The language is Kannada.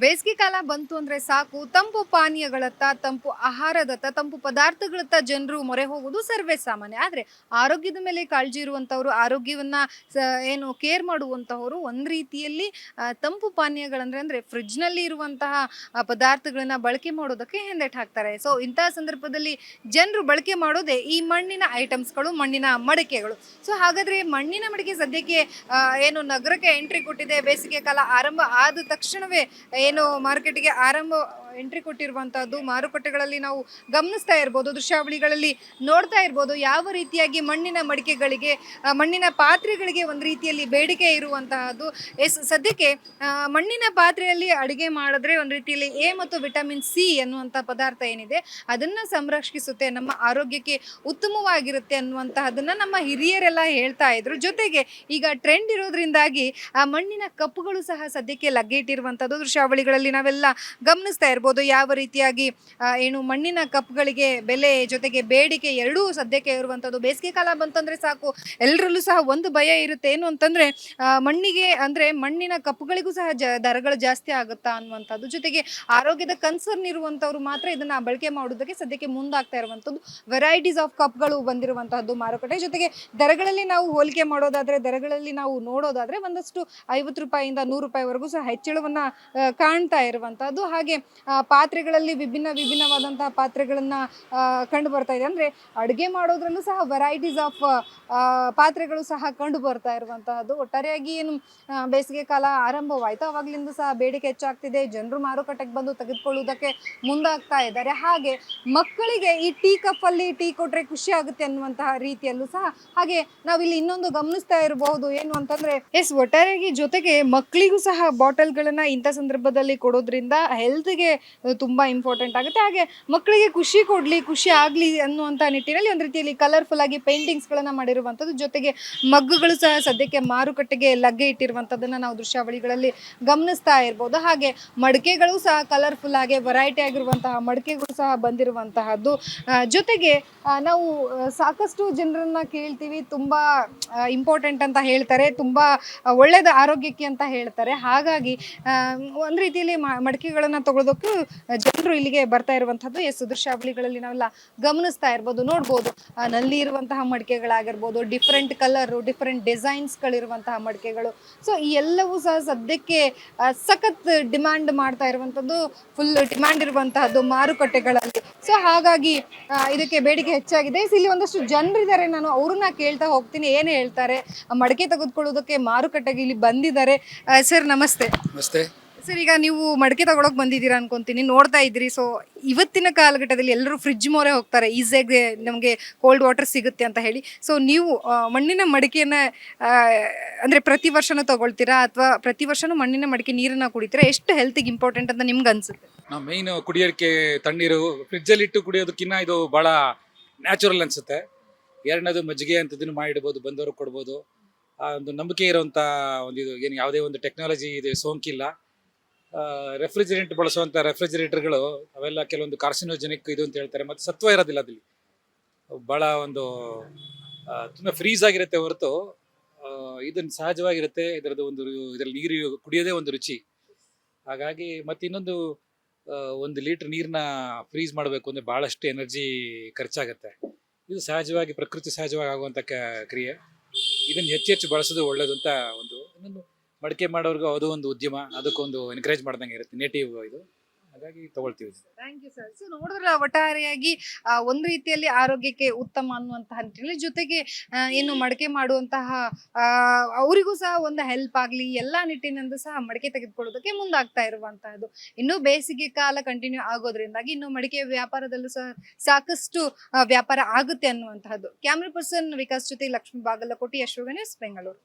ಬೇಸಿಗೆ ಕಾಲ ಬಂತು ಅಂದ್ರೆ ಸಾಕು ತಂಪು ಪಾನೀಯಗಳತ್ತ, ತಂಪು ಆಹಾರದತ್ತ, ತಂಪು ಪದಾರ್ಥಗಳತ್ತ ಜನರು ಮೊರೆ ಹೋಗೋದು ಸರ್ವೇ ಸಾಮಾನ್ಯ. ಆದ್ರೆ ಆರೋಗ್ಯದ ಮೇಲೆ ಕಾಳಜಿ ಇರುವಂತವ್ರು, ಆರೋಗ್ಯವನ್ನ ಏನು ಕೇರ್ ಮಾಡುವಂತವರು ಒಂದ್ ರೀತಿಯಲ್ಲಿ ತಂಪು ಪಾನೀಯಗಳಂದ್ರೆ ಫ್ರಿಡ್ಜ್ ನಲ್ಲಿ ಇರುವಂತಹ ಪದಾರ್ಥಗಳನ್ನ ಬಳಕೆ ಮಾಡೋದಕ್ಕೆ ಹಿಂದೆಟ್ ಹಾಕ್ತಾರೆ. ಸೊ ಇಂತಹ ಸಂದರ್ಭದಲ್ಲಿ ಜನರು ಬಳಕೆ ಮಾಡೋದೇ ಈ ಮಣ್ಣಿನ ಐಟಮ್ಸ್ಗಳು, ಮಣ್ಣಿನ ಮಡಿಕೆಗಳು. ಸೊ ಹಾಗಾದ್ರೆ ಮಣ್ಣಿನ ಮಡಿಕೆ ಸದ್ಯಕ್ಕೆ ಏನು ನಗರಕ್ಕೆ ಎಂಟ್ರಿ ಕೊಟ್ಟಿದೆ. ಬೇಸಿಗೆ ಕಾಲ ಆರಂಭ ಆದ ತಕ್ಷಣವೇ ಏನು ಮಾರ್ಕೆಟ್ಗೆ ಆರಂಭ ಎಂಟ್ರಿ ಕೊಟ್ಟಿರುವಂತಹದ್ದು ಮಾರುಕಟ್ಟೆಗಳಲ್ಲಿ ನಾವು ಗಮನಿಸ್ತಾ ಇರ್ಬೋದು, ದೃಶ್ಯಾವಳಿಗಳಲ್ಲಿ ನೋಡ್ತಾ ಇರ್ಬೋದು. ಯಾವ ರೀತಿಯಾಗಿ ಮಣ್ಣಿನ ಮಡಿಕೆಗಳಿಗೆ, ಮಣ್ಣಿನ ಪಾತ್ರೆಗಳಿಗೆ ಒಂದು ರೀತಿಯಲ್ಲಿ ಬೇಡಿಕೆ ಇರುವಂತಹದ್ದು. ಸದ್ಯಕ್ಕೆ ಮಣ್ಣಿನ ಪಾತ್ರೆಯಲ್ಲಿ ಅಡುಗೆ ಮಾಡಿದ್ರೆ ಒಂದು ರೀತಿಯಲ್ಲಿ ಎ ಮತ್ತು ವಿಟಮಿನ್ ಸಿ ಅನ್ನುವಂಥ ಪದಾರ್ಥ ಏನಿದೆ ಅದನ್ನ ಸಂರಕ್ಷಿಸುತ್ತೆ, ನಮ್ಮ ಆರೋಗ್ಯಕ್ಕೆ ಉತ್ತಮವಾಗಿರುತ್ತೆ ಅನ್ನುವಂತಹದನ್ನ ನಮ್ಮ ಹಿರಿಯರೆಲ್ಲ ಹೇಳ್ತಾ ಇದ್ರು. ಜೊತೆಗೆ ಈಗ ಟ್ರೆಂಡ್ ಇರೋದ್ರಿಂದಾಗಿ ಆ ಮಣ್ಣಿನ ಕಪ್ಪುಗಳು ಸಹ ಸದ್ಯಕ್ಕೆ ಲಗ್ಗೆ ಇಟ್ಟಿರುವಂತದ್ದು ದೃಶ್ಯಾವಳಿಗಳಲ್ಲಿ ನಾವೆಲ್ಲ ಗಮನಿಸ್ತಾ ಇರ್ಬೋದು. ಯಾವ ರೀತಿಯಾಗಿ ಏನು ಮಣ್ಣಿನ ಕಪ್ಗಳಿಗೆ ಬೆಲೆ ಜೊತೆಗೆ ಬೇಡಿಕೆ ಎರಡೂ ಸದ್ಯಕ್ಕೆ ಇರುವಂತದ್ದು. ಬೇಸಿಗೆ ಕಾಲ ಬಂತಂದ್ರೆ ಸಾಕು ಎಲ್ಲರಲ್ಲೂ ಸಹ ಒಂದು ಭಯ ಇರುತ್ತೆ, ಏನು ಅಂತಂದ್ರೆ ಮಣ್ಣಿಗೆ ಅಂದ್ರೆ ಮಣ್ಣಿನ ಕಪ್ಪುಗಳಿಗೂ ಸಹ ದರಗಳು ಜಾಸ್ತಿ ಆಗುತ್ತಾ ಅನ್ನುವಂಥದ್ದು. ಜೊತೆಗೆ ಆರೋಗ್ಯದ ಕನ್ಸರ್ನ್ ಇರುವಂತವ್ರು ಮಾತ್ರ ಇದನ್ನ ಬಳಕೆ ಮಾಡೋದಕ್ಕೆ ಸದ್ಯಕ್ಕೆ ಮುಂದಾಗ್ತಾ ಇರುವಂತದ್ದು. ವೆರೈಟೀಸ್ ಆಫ್ ಕಪ್ಗಳು ಬಂದಿರುವಂತಹದ್ದು ಮಾರುಕಟ್ಟೆ. ಜೊತೆಗೆ ದರಗಳಲ್ಲಿ ನಾವು ಹೋಲಿಕೆ ಮಾಡೋದಾದ್ರೆ, ದರಗಳಲ್ಲಿ ನಾವು ನೋಡೋದಾದ್ರೆ ಒಂದಷ್ಟು 50 ರೂಪಾಯಿಯಿಂದ 100 ರೂಪಾಯಿವರೆಗೂ ಸಹ ಹೆಚ್ಚಳವನ್ನ ಕಾಣ್ತಾ ಇರುವಂತಹದ್ದು. ಹಾಗೆ ಪಾತ್ರೆಗಳಲ್ಲಿ ವಿಭಿನ್ನವಾದಂತಹ ಪಾತ್ರೆಗಳನ್ನ ಕಂಡು ಬರ್ತಾ ಇದೆ. ಅಂದ್ರೆ ಅಡುಗೆ ಮಾಡೋದ್ರಲ್ಲೂ ಸಹ ವೆರೈಟೀಸ್ ಆಫ್ ಪಾತ್ರೆಗಳು ಸಹ ಕಂಡು ಬರ್ತಾ ಇರುವಂತಹದ್ದು. ಒಟ್ಟಾರೆಯಾಗಿ ಏನು ಬೇಸಿಗೆ ಕಾಲ ಆರಂಭವಾಯ್ತು ಅವಾಗ್ಲಿಂದ ಸಹ ಬೇಡಿಕೆ ಹೆಚ್ಚಾಗ್ತಿದೆ. ಜನರು ಮಾರುಕಟ್ಟೆಗೆ ಬಂದು ತೆಗೆದುಕೊಳ್ಳುವುದಕ್ಕೆ ಮುಂದಾಗ್ತಾ ಇದ್ದಾರೆ. ಹಾಗೆ ಮಕ್ಕಳಿಗೆ ಈ ಟೀ ಕಪ್ ಅಲ್ಲಿ ಟೀ ಕೊಟ್ರೆ ಖುಷಿ ಆಗುತ್ತೆ ಅನ್ನುವಂತಹ ರೀತಿಯಲ್ಲೂ ಸಹ ಹಾಗೆ ನಾವಿಲ್ಲಿ ಇನ್ನೊಂದು ಗಮನಿಸ್ತಾ ಇರಬಹುದು, ಏನು ಅಂತಂದ್ರೆ ಒಟ್ಟಾರೆಯಾಗಿ ಜೊತೆಗೆ ಮಕ್ಕಳಿಗೂ ಸಹ ಬಾಟಲ್ಗಳನ್ನ ಇಂಥ ಸಂದರ್ಭದಲ್ಲಿ ಕೊಡೋದ್ರಿಂದ ಹೆಲ್ತ್ಗೆ ತುಂಬಾ ಇಂಪಾರ್ಟೆಂಟ್ ಆಗುತ್ತೆ. ಹಾಗೆ ಮಕ್ಕಳಿಗೆ ಖುಷಿ ಕೊಡ್ಲಿ, ಖುಷಿ ಆಗ್ಲಿ ಅನ್ನುವಂಥ ನಿಟ್ಟಿನಲ್ಲಿ ಒಂದು ರೀತಿಯಲ್ಲಿ ಕಲರ್ಫುಲ್ ಆಗಿ ಪೇಂಟಿಂಗ್ಸ್ ಗಳನ್ನ ಮಾಡಿರುವಂಥದ್ದು. ಜೊತೆಗೆ ಮಗ್ಗುಗಳು ಸಹ ಸದ್ಯಕ್ಕೆ ಮಾರುಕಟ್ಟೆಗೆ ಲಗ್ಗೆ ಇಟ್ಟಿರುವಂಥದ್ದನ್ನ ನಾವು ದೃಶ್ಯಾವಳಿಗಳಲ್ಲಿ ಗಮನಿಸ್ತಾ ಇರ್ಬೋದು. ಹಾಗೆ ಮಡಿಕೆಗಳು ಸಹ ಕಲರ್ಫುಲ್ ಆಗಿ ವೆರೈಟಿ ಆಗಿರುವಂತಹ ಮಡಿಕೆಗಳು ಸಹ ಬಂದಿರುವಂತಹದ್ದು. ಜೊತೆಗೆ ನಾವು ಸಾಕಷ್ಟು ಜನರನ್ನ ಕೇಳ್ತೀವಿ, ತುಂಬಾ ಇಂಪಾರ್ಟೆಂಟ್ ಅಂತ ಹೇಳ್ತಾರೆ, ತುಂಬಾ ಒಳ್ಳೇದು ಆರೋಗ್ಯಕ್ಕೆ ಅಂತ ಹೇಳ್ತಾರೆ. ಹಾಗಾಗಿ ಒಂದ್ ರೀತಿಯಲ್ಲಿ ಮಡಿಕೆಗಳನ್ನ ತಗೊಳ್ಳೋದಕ್ಕೂ ಜನರು ಇಲ್ಲಿಗೆ ಬರ್ತಾ ಇರುವಂತಹದ್ದು ದೃಶ್ಯಾವಳಿಗಳಲ್ಲಿ ನಾವೆಲ್ಲ ಗಮನಿಸ್ತಾ ಇರ್ಬೋದು, ನೋಡ್ಬೋದು. ನಲ್ಲಿ ಇರುವಂತಹ ಮಡಿಕೆಗಳಾಗಿರ್ಬೋದು, ಡಿಫ್ರೆಂಟ್ ಕಲರ್, ಡಿಫ್ರೆಂಟ್ ಡಿಸೈನ್ಸ್ ಗಳಿರುವಂತಹ ಮಡಿಕೆಗಳು. ಸೊ ಈ ಎಲ್ಲವೂ ಸಹ ಸದ್ಯಕ್ಕೆ ಸಖತ್ ಡಿಮ್ಯಾಂಡ್ ಮಾಡ್ತಾ ಇರುವಂತದ್ದು, ಫುಲ್ ಡಿಮ್ಯಾಂಡ್ ಇರುವಂತಹದ್ದು ಮಾರುಕಟ್ಟೆಗಳಲ್ಲಿ. ಸೊ ಹಾಗಾಗಿ ಇದಕ್ಕೆ ಬೇಡಿಕೆ ಹೆಚ್ಚಾಗಿದೆ. ಇಲ್ಲಿ ಒಂದಷ್ಟು ಜನರಿದ್ದಾರೆ, ನಾನು ಅವ್ರನ್ನ ಕೇಳ್ತಾ ಹೋಗ್ತೀನಿ ಏನ್ ಹೇಳ್ತಾರೆ. ಮಡಿಕೆ ತೆಗೆದುಕೊಳ್ಳೋದಕ್ಕೆ ಮಾರುಕಟ್ಟೆಗೆ ಇಲ್ಲಿ ಬಂದಿದ್ದಾರೆ. ಸರ್ ನಮಸ್ತೆ. ನಮಸ್ತೆ ಸರ್, ಈಗ ನೀವು ಮಡಿಕೆ ತಗೊಳಕ್ ಬಂದಿದ್ದೀರಾ ಅನ್ಕೊಂತೀನಿ, ನೋಡ್ತಾ ಇದ್ರಿ. ಸೊ ಇವತ್ತಿನ ಕಾಲಘಟ್ಟದಲ್ಲಿ ಎಲ್ಲರೂ ಫ್ರಿಡ್ಜ್ ಮೋರೆ ಹೋಗ್ತಾರೆ, ಈಸಿಯಾಗಿ ನಮಗೆ ಕೋಲ್ಡ್ ವಾಟರ್ ಸಿಗುತ್ತೆ ಅಂತ ಹೇಳಿ. ಸೊ ನೀವು ಮಣ್ಣಿನ ಮಡಿಕೆಯನ್ನ ಅಂದ್ರೆ ಪ್ರತಿ ವರ್ಷನೂ ತಗೊಳ್ತೀರಾ ಅಥವಾ ಪ್ರತಿ ವರ್ಷನೂ ಮಣ್ಣಿನ ಮಡಿಕೆ ನೀರನ್ನ ಕುಡಿತೀರಾ? ಎಷ್ಟು ಹೆಲ್ತ್ಗೆ ಇಂಪಾರ್ಟೆಂಟ್ ಅಂತ ನಿಮ್ಗೆ ಅನ್ಸುತ್ತೆ? ನಾವು ಮೇಯ್ನ್ ಕುಡಿಯೋಕ್ಕೆ ತಣ್ಣೀರು ಫ್ರಿಡ್ಜಲ್ಲಿ ಇಟ್ಟು ಕುಡಿಯೋದಕ್ಕಿಂತ ಇದು ಭಾಳ ನ್ಯಾಚುರಲ್ ಅನಿಸುತ್ತೆ. ಎರಡನೇದು ಮಜ್ಜಿಗೆ ಅಂತದನ್ನು ಮಾಡಿಡ್ಬೋದು, ಬಂದವರು ಕೊಡ್ಬೋದು. ಆ ಒಂದು ನಂಬಿಕೆ ಇರುವಂಥ ಒಂದು ಇದು ಏನು ಯಾವುದೇ ಒಂದು ಟೆಕ್ನಾಲಜಿ ಇದೆ ಸೋಂಕಿಲ್ಲ. ರೆಫ್ರಿಜರೇಂಟ್ ಬಳಸುವಂಥ ರೆಫ್ರಿಜರೇಟರ್ಗಳು ಅವೆಲ್ಲ ಕೆಲವೊಂದು ಕಾರ್ಸಿನೋಜೆನಿಕ್ ಇದು ಅಂತ ಹೇಳ್ತಾರೆ, ಮತ್ತು ಸತ್ವ ಇರೋದಿಲ್ಲ ಅದಲ್ಲಿ. ಭಾಳ ಒಂದು ತುಂಬ ಫ್ರೀಸ್ ಆಗಿರುತ್ತೆ ಹೊರತು ಇದನ್ನು ಸಹಜವಾಗಿರುತ್ತೆ. ಇದರದ್ದು ಒಂದು ಇದರಲ್ಲಿ ನೀರು ಕುಡಿಯೋದೇ ಒಂದು ರುಚಿ. ಹಾಗಾಗಿ ಮತ್ತು ಇನ್ನೊಂದು 1 ಲೀಟ್ರ್ ನೀರನ್ನ ಫ್ರೀಸ್ ಮಾಡಬೇಕು ಅಂದರೆ ಭಾಳಷ್ಟು ಎನರ್ಜಿ ಖರ್ಚಾಗುತ್ತೆ. ಇದು ಸಹಜವಾಗಿ ಪ್ರಕೃತಿ ಸಹಜವಾಗಿ ಆಗುವಂಥ ಕ್ರಿಯೆ. ಇದನ್ನು ಹೆಚ್ಚು ಬಳಸೋದು ಒಳ್ಳೇದು ಅಂತ ಇನ್ನೊಂದು ಮಡಿಕೆ ಮಾಡೋರ್ಗು ಅದು ಒಂದು ಉದ್ಯಮ, ಅದಕ್ಕೊಂದು ಎನ್ಕರೇಜ್ ಮಾಡ್ದಂಗೆ ಇರುತ್ತೆ, ನೇಟಿವ್ ಇದು. ಹಾಗಾಗಿ ತಗೊಳ್ತೀವಿ. Thank you sir. ಸೊ ನೋಡಿದ್ರೆ ಒಟ್ಟಾರೆಯಾಗಿ ಒಂದು ರೀತಿಯಲ್ಲಿ ಆರೋಗ್ಯಕ್ಕೆ ಉತ್ತಮ ಅನ್ನುವಂತಹ ನಿಟ್ಟಿನಲ್ಲಿ, ಜೊತೆಗೆ ಏನು ಮಡಿಕೆ ಮಾಡುವಂತಹ ಅವರಿಗೂ ಸಹ ಒಂದು ಹೆಲ್ಪ್ ಆಗಲಿ ಎಲ್ಲಾ ನಿಟ್ಟಿನಿಂದ ಸಹ ಮಡಿಕೆ ತೆಗೆದುಕೊಳ್ಳೋದಕ್ಕೆ ಮುಂದಾಗ್ತಾ ಇರುವಂತಹದ್ದು. ಇನ್ನು ಬೇಸಿಗೆ ಕಾಲ ಕಂಟಿನ್ಯೂ ಆಗೋದ್ರಿಂದಾಗಿ ಇನ್ನು ಮಡಿಕೆ ವ್ಯಾಪಾರದಲ್ಲೂ ಸಹ ಸಾಕಷ್ಟು ವ್ಯಾಪಾರ ಆಗುತ್ತೆ ಅನ್ನುವಂತಹದ್ದು. ಕ್ಯಾಮ್ರಾ ಪರ್ಸನ್ ವಿಕಾಸ್ ಜೊತೆ ಲಕ್ಷ್ಮೀ ಬಾಗಲಕೋಟೆ, ಯಶೋಧ ನ್ಯೂಸ್, ಬೆಂಗಳೂರು.